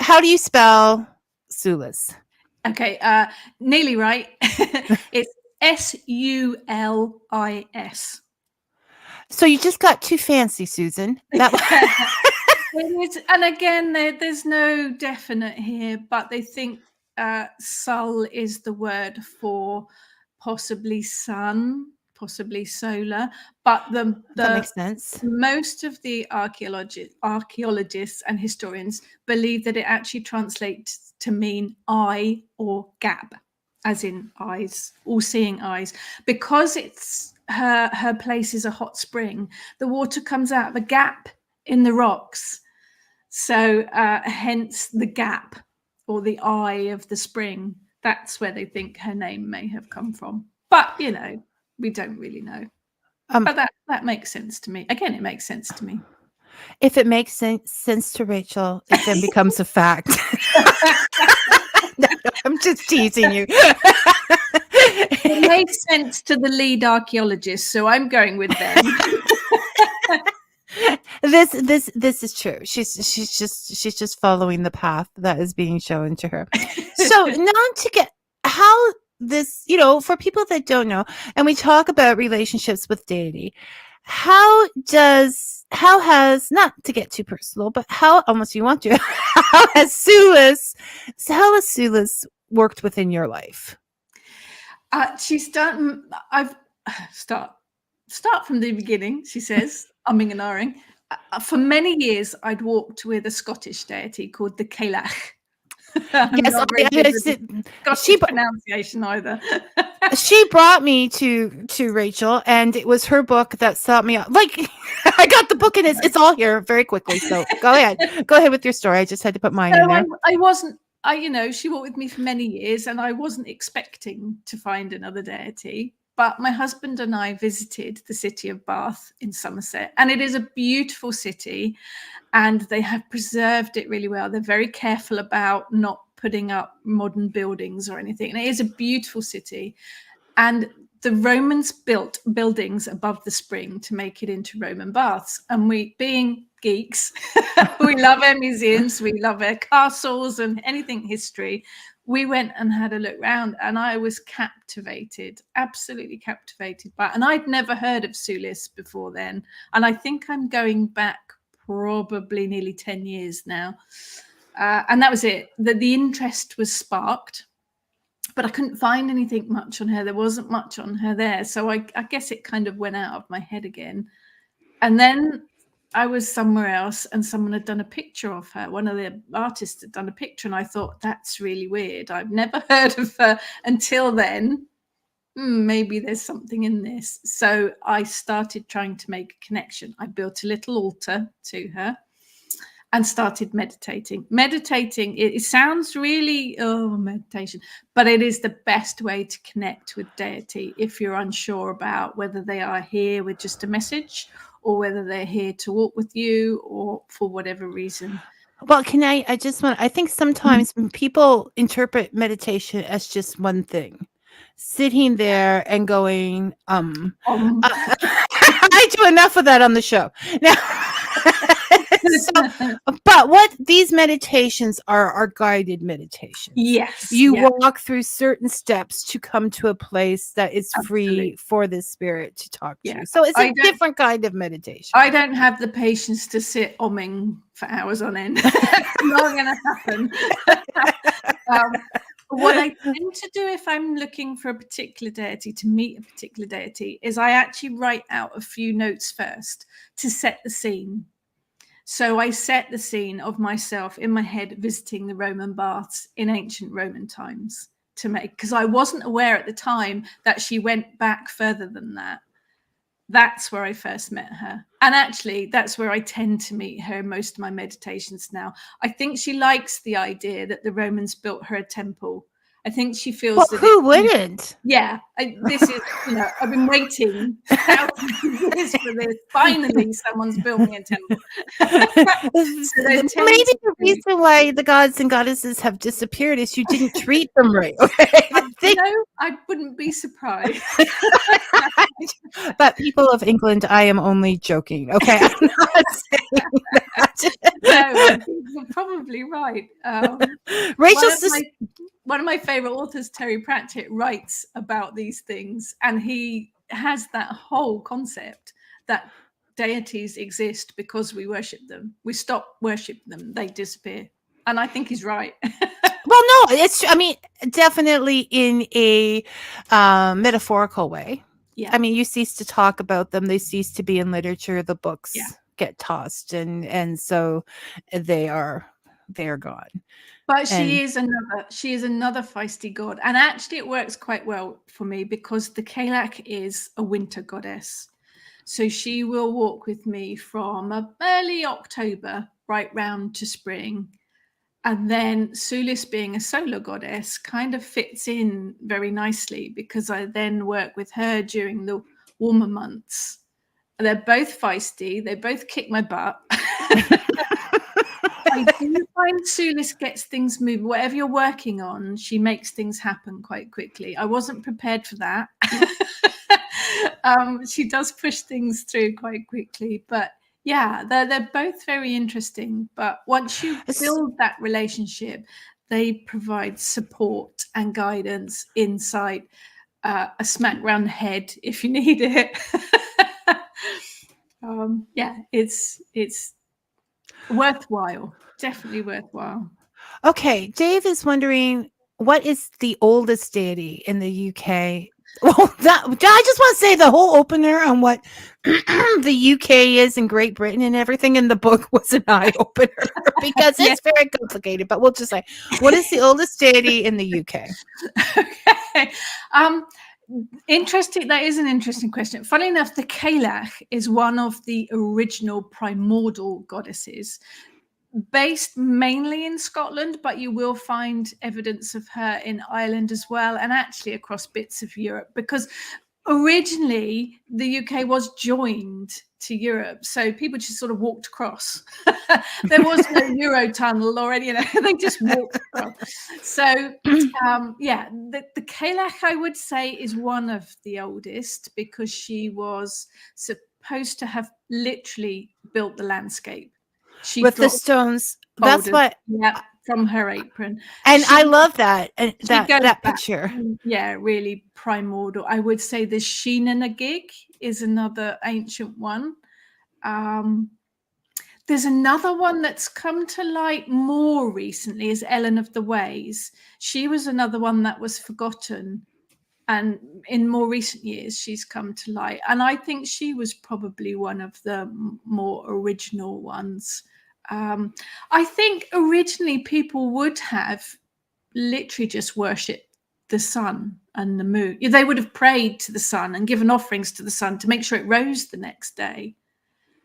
How do you spell Sulis? Okay, nearly right. It's Sulis. So you just got too fancy, Susan. And again, there's no definite here, but they think Sol is the word for possibly sun, possibly solar. But that makes sense. Most of the archaeologists and historians believe that it actually translates to mean eye or gap, as in eyes, all-seeing eyes, because it's her place is a hot spring. The water comes out of a gap in the rocks, so hence the gap or the eye of the spring. That's where they think her name may have come from, but we don't really know. But that makes sense to me. Again, it makes sense to me. If it makes sense to Rachel, it then becomes a fact. No, I'm just teasing you. It made sense to the lead archaeologist, so I'm going with them. This is true. She's just following the path that is being shown to her. So not to get how this, for people that don't know, and we talk about relationships with deity, how has, not to get too personal, but how almost you want to, how has Sulis worked within your life? She's done. I've start from the beginning. She says, umming and ahhing. For many years, I'd walked with a Scottish deity called the Cailleach, I'm Yes, not very good with she Scottish pronunciation either. she brought me to Rachel, and it was her book that stopped me. Like, I got the book, and it's all here very quickly. So go ahead with your story. I just had to put mine in there. I wasn't. She walked with me for many years, and I wasn't expecting to find another deity. But my husband and I visited the city of Bath in Somerset, and it is a beautiful city, and they have preserved it really well. They're very careful about not putting up modern buildings or anything. And it is a beautiful city. And the Romans built buildings above the spring to make it into Roman baths. And we, being geeks, we love our museums, we love our castles and anything history. We went and had a look round, and I was captivated, absolutely captivated by it. And I'd never heard of Sulis before then. And I think I'm going back probably nearly 10 years now. And that was it. The interest was sparked, but I couldn't find anything much on her. There wasn't much on her there. So I guess it kind of went out of my head again. And then I was somewhere else, and someone had done a picture of her. One of the artists had done a picture, and I thought, that's really weird. I've never heard of her until then. Maybe there's something in this. So I started trying to make a connection. I built a little altar to her and started meditating. Meditating, it sounds really, meditation, but it is the best way to connect with deity if you're unsure about whether they are here with just a message or whether they're here to walk with you or for whatever reason. Well, I think sometimes people interpret meditation as just one thing. Sitting there and going, I do enough of that on the show. Now, but what these meditations are guided meditations. Yes. You walk through certain steps to come to a place that is free for the spirit to talk to you. So it's a different kind of meditation. I don't have the patience to sit omming for hours on end. It's not going to happen. What I tend to do if I'm looking for a particular deity, to meet a particular deity, is I actually write out a few notes first to set the scene. So I set the scene of myself in my head visiting the Roman baths in ancient Roman times because I wasn't aware at the time that she went back further than that. That's where I first met her. And actually, that's where I tend to meet her in most of my meditations now. I think she likes the idea that the Romans built her a temple. I think she feels that who wouldn't? Yeah, this is, I've been waiting thousands of years for this. Finally, someone's built me a temple. Maybe the reason why the gods and goddesses have disappeared is you didn't treat them right. Okay? I wouldn't be surprised. But people of England, I am only joking. Okay, I'm not saying that. No, I think you're probably right. One of my favorite authors, Terry Pratchett, writes about these things, and he has that whole concept that deities exist because we worship them. We stop worshiping them, they disappear. And I think he's right. Well, no, definitely in a metaphorical way. Yeah. I mean, you cease to talk about them. They cease to be in literature. The books get tossed. And so they are gone. But she is another feisty god. And actually it works quite well for me because the Kalak is a winter goddess. So she will walk with me from early October right round to spring. And then Sulis, being a solar goddess, kind of fits in very nicely because I then work with her during the warmer months. They're both feisty. They both kick my butt. I do find Sulis gets things moving. Whatever you're working on, she makes things happen quite quickly. I wasn't prepared for that. She does push things through quite quickly. But yeah, they're both very interesting. But once you build that relationship, they provide support and guidance, insight, a smack round the head if you need it. It's worthwhile. Definitely worthwhile. Okay, Dave is wondering, what is the oldest deity in the UK Well, I just want to say the whole opener on what the UK is and Great Britain and everything in the book was an eye opener because Yeah. it's very complicated. But we'll just say, what is the oldest deity in the UK? Okay. Interesting. That is an interesting question. Funny enough, the Cailleach is one of the original primordial goddesses, based mainly in Scotland, but you will find evidence of her in Ireland as well, and actually across bits of Europe, because originally the UK was joined to Europe, so people just sort of walked across. There was no Eurotunnel or any, they just walked across. So the Cailleach, I would say, is one of the oldest because she was supposed to have literally built the landscape. She with the stones. That's what. From her apron, and I love that, and that back, picture. Yeah, really primordial. I would say the Sheenanagig is another ancient one. There's another one that's come to light more recently, is Ellen of the Ways. She was another one that was forgotten, and in more recent years she's come to light, and I think she was probably one of the more original ones. I think originally people would have literally just worshipped the sun and the moon. They would have prayed to the sun and given offerings to the sun to make sure it rose the next day.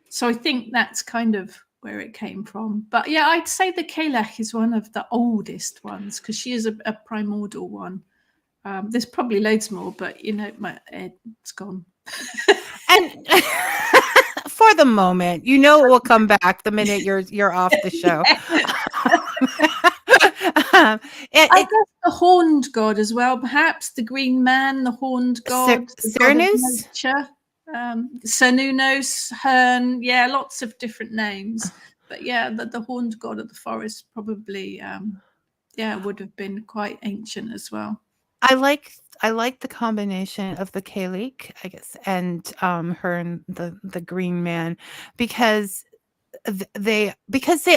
So I think that's kind of where it came from. But yeah, I'd say the Cailleach is one of the oldest ones because she is a primordial one. There's probably loads more, but my head's gone. And for the moment, it will come back the minute you're off the show. I guess the horned god as well, perhaps the green man, the horned god, Cernunnos, Cernunnos, Hern, lots of different names. But the horned god of the forest probably would have been quite ancient as well. I like the combination of the Cailleach, I guess, and her and the green man because they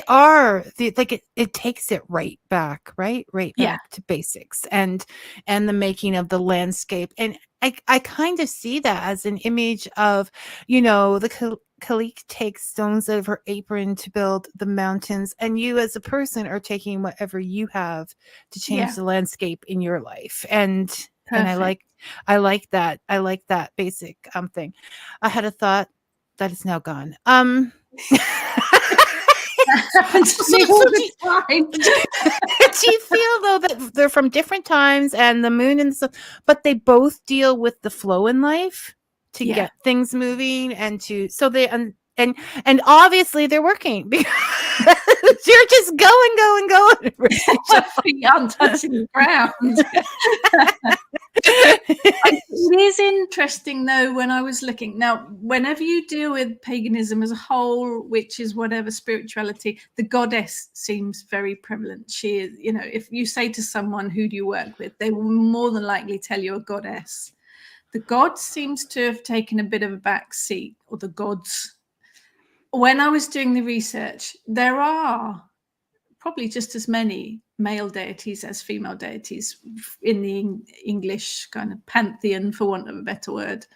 are it takes it right back to basics and the making of the landscape, and I kind of see that as an image of the Cailleach takes stones out of her apron to build the mountains, and you as a person are taking whatever you have to change the landscape in your life. And I like that basic thing. I had a thought that is now gone. Do you feel though that they're from different times and the moon and stuff, but they both deal with the flow in life to get things moving and and obviously they're working because you're just going. Feet untouching the ground. It is interesting though, when I was looking now, whenever you deal with paganism as a whole, which is whatever spirituality, the goddess seems very prevalent. She is, if you say to someone, who do you work with, they will more than likely tell you a goddess. The god seems to have taken a bit of a back seat, or the gods. When I was doing the research, there are probably just as many male deities as female deities in the English kind of pantheon, for want of a better word.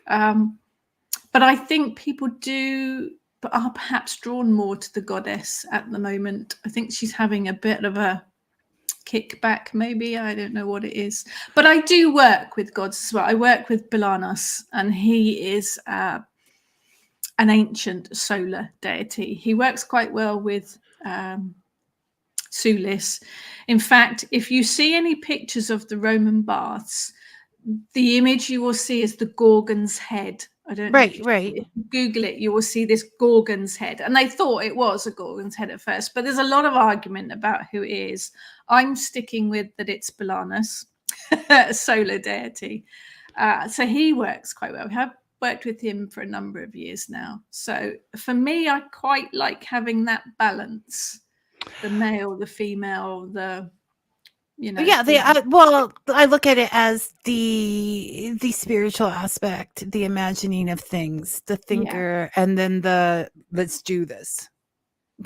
But I think people are perhaps drawn more to the goddess at the moment. I think she's having a bit of a kickback, maybe. I don't know what it is. But I do work with gods as well. I work with Bilanos, and he is an ancient solar deity. He works quite well with Sulis. In fact, if you see any pictures of the Roman baths, the image you will see is the Gorgon's head. I don't know. If you Google it, you will see this Gorgon's head. And they thought it was a Gorgon's head at first, but there's a lot of argument about who it is. I'm sticking with that it's Bilanos, a solar deity. So he works quite well. We have worked with him for a number of years now. So for me, I quite like having that balance. The male, the female, I look at it as the spiritual aspect, the imagining of things, the thinker, and then the let's do this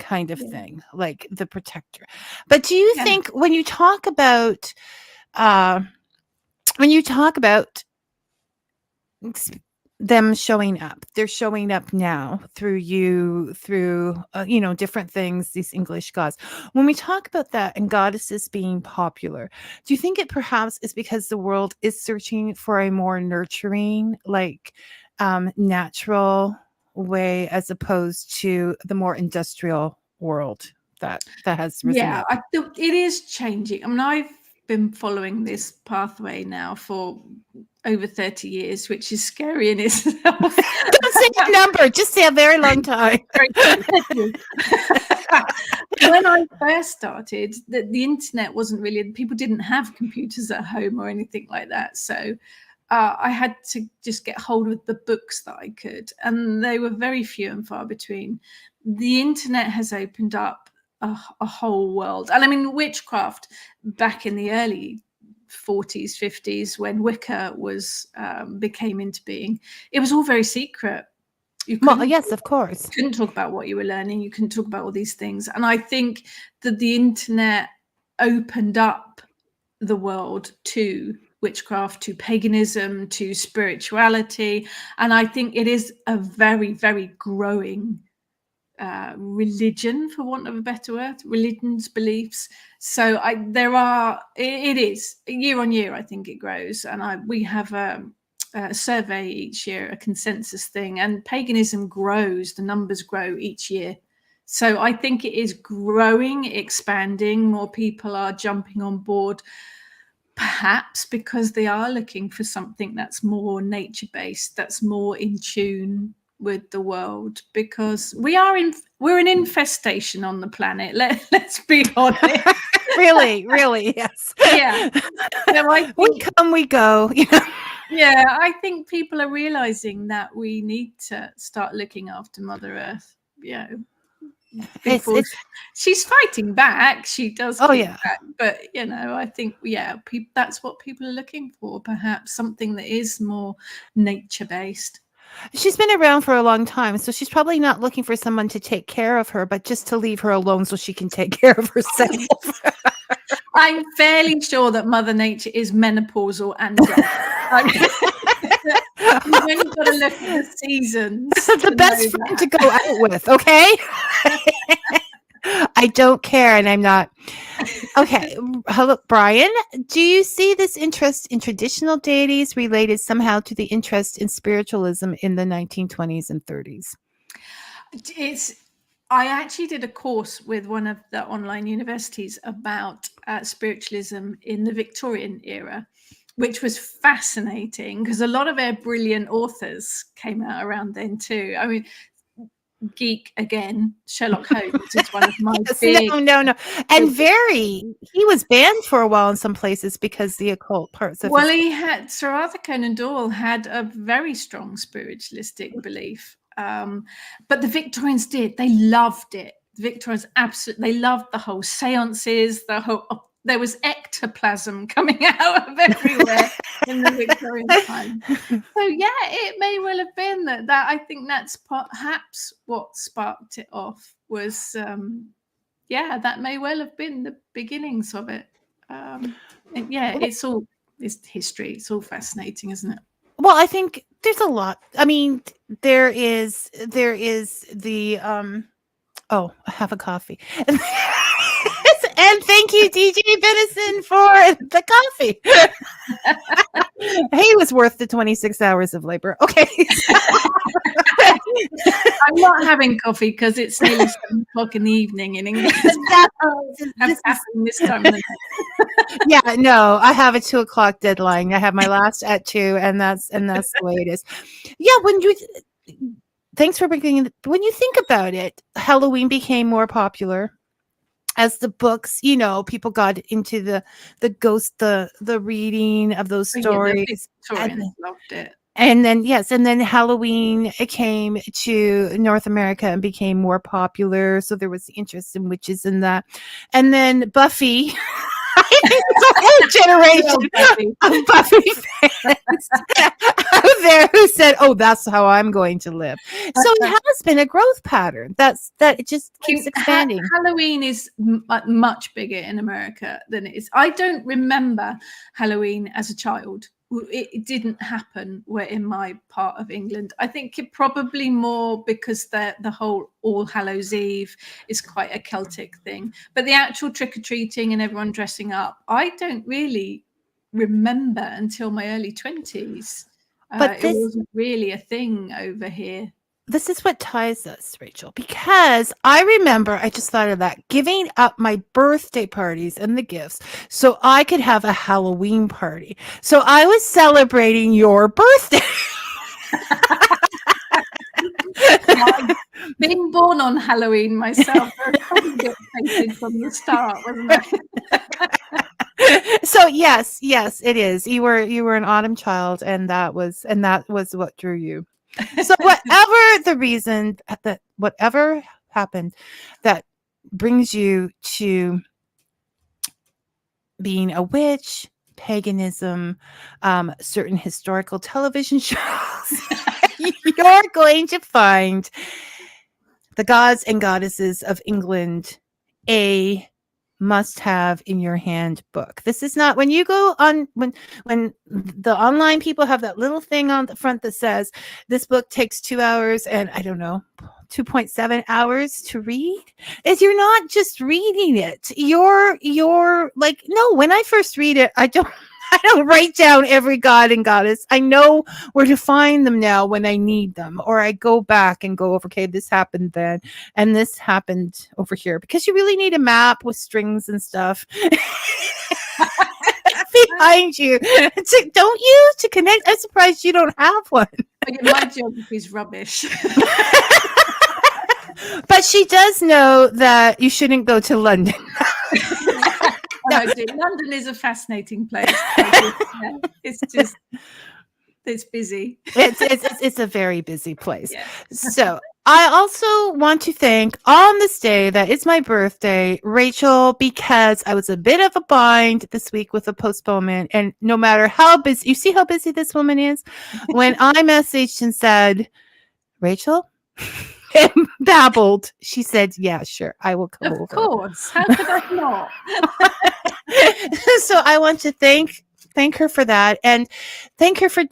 kind of thing, like the protector. But do you think when you talk about them showing up. They're showing up now through you, through different things, these English gods. When we talk about that and goddesses being popular, do you think it perhaps is because the world is searching for a more nurturing, like natural way, as opposed to the more industrial world that has risen Yeah, up? I think it is changing. I mean, I've been following this pathway now for over 30 years, which is scary in itself. Don't say a number, just say a very long time. When I first started, the internet wasn't really, people didn't have computers at home or anything like that. So I had to just get hold of the books that I could, and they were very few and far between. The internet has opened up a whole world. And I mean, witchcraft back in the early 40s, 50s, when Wicca was became into being, it was all very secret. Yes, of course. You couldn't talk about what you were learning. You couldn't talk about all these things. And I think that the internet opened up the world to witchcraft, to paganism, to spirituality. And I think it is a very, very growing religion, for want of a better word, religions, beliefs. So it is year on year, I think it grows. And we have a survey each year, a consensus thing, and paganism grows, the numbers grow each year. So I think it is growing, expanding, more people are jumping on board, perhaps because they are looking for something that's more nature-based, that's more in tune with the world, because we're an infestation on the planet. Let's be honest. really, yes. Yeah. So I think, we come, we go. Yeah, I think people are realizing that we need to start looking after Mother Earth. She's fighting back. She does back, but I think that's what people are looking for, perhaps something that is more nature-based. She's been around for a long time, so she's probably not looking for someone to take care of her, but just to leave her alone so she can take care of herself. I'm fairly sure that Mother Nature is menopausal and you've only got to look at the seasons. The best friend to go out with, okay? I don't care, and I'm not. Okay. Hello, Brian. Do you see this interest in traditional deities related somehow to the interest in spiritualism in the 1920s and 30s? I actually did a course with one of the online universities about spiritualism in the Victorian era, which was fascinating because a lot of our brilliant authors came out around then too. I mean, geek again, Sherlock Holmes is one of my big... No. And he was banned for a while in some places because the occult parts of Sir Arthur Conan Doyle had a very strong spiritualistic belief. But the Victorians they loved it. The Victorians absolutely, they loved the whole seances, there was ectoplasm coming out of everywhere in the Victorian time. So it may well have been that I think that's perhaps what sparked it off was that may well have been the beginnings of it. It's history. It's all fascinating, isn't it? Well, I think there's a lot. I mean, there is the I have a coffee. And thank you, DJ Benison, for the coffee. He was worth the 26 hours of labor. Okay. I'm not having coffee because it's nearly 7 o'clock in the evening in England. This time of the night. No, I have a 2 o'clock deadline. I have my last at 2, and that's the way it is. Yeah, thanks for bringing it. When you think about it, Halloween became more popular. As the books, people got into the ghost, the reading of those stories. And loved it. And then Halloween came to North America and became more popular. So there was interest in witches in that. And then Buffy, I think the whole generation of Buffy fans out there who said, "Oh, that's how I'm going to live." So it has been a growth pattern. That it just keeps expanding. Halloween is much bigger in America than it is. I don't remember Halloween as a child. it didn't happen where in my part of England. I think it probably more because the whole All Hallows Eve is quite a Celtic thing. But the actual trick-or-treating and everyone dressing up, I don't really remember until my early 20s. But it wasn't really a thing over here. This is what ties us, Rachel, because I remember, I just thought of that, giving up my birthday parties and the gifts so I could have a Halloween party. So I was celebrating your birthday. Being born on Halloween myself, I was probably a bit fated from the start, wasn't I? So yes, it is. You were an autumn child, and that was what drew you. So whatever the reason that whatever happened that brings you to being a witch, paganism, certain historical television shows, you're going to find the gods and goddesses of England a must-have in your handbook. This is not when you go on when the online people have that little thing on the front that says this book takes 2 hours and I don't know 2.7 hours to read. Is you're not just reading it. You're like, no, when I first read it, I don't write down every god and goddess. I know where to find them now when I need them. Or I go back and go over, okay, this happened then, and this happened over here. Because you really need a map with strings and stuff behind you. Don't you? To connect? I'm surprised you don't have one. My geography's rubbish. But she does know that you shouldn't go to London. No. London is a fascinating place. It's just it's busy. It's a very busy place. Yeah. So I also want to thank on this day that is my birthday, Rachel, because I was a bit of a bind this week with a postponement. And no matter how busy, you see how busy this woman is? When I messaged and said, Rachel, and babbled, she said, yeah, sure, I will come over. Of course. How could I not? So I want to thank her for that, and thank her for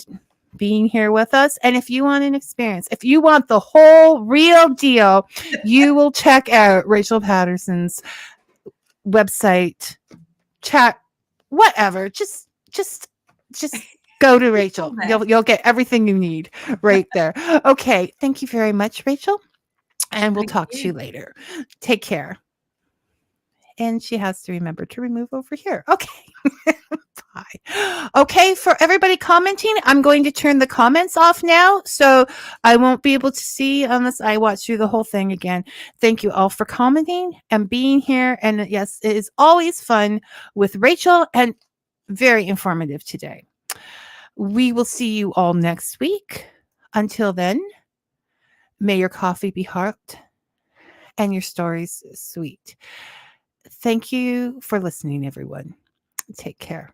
being here with us. And if you want an experience, if you want the whole real deal, you will check out Rachel Patterson's website, chat, whatever. Just go to Rachel. You'll get everything you need right there. Okay, thank you very much, Rachel. And we'll talk to you later. Take care. And she has to remember to remove over here. Okay. Bye. Okay, for everybody commenting, I'm going to turn the comments off now. So I won't be able to see unless I watch through the whole thing again. Thank you all for commenting and being here. And yes, it is always fun with Rachel and very informative today. We will see you all next week. Until then, may your coffee be hot and your stories sweet. Thank you for listening, everyone. Take care.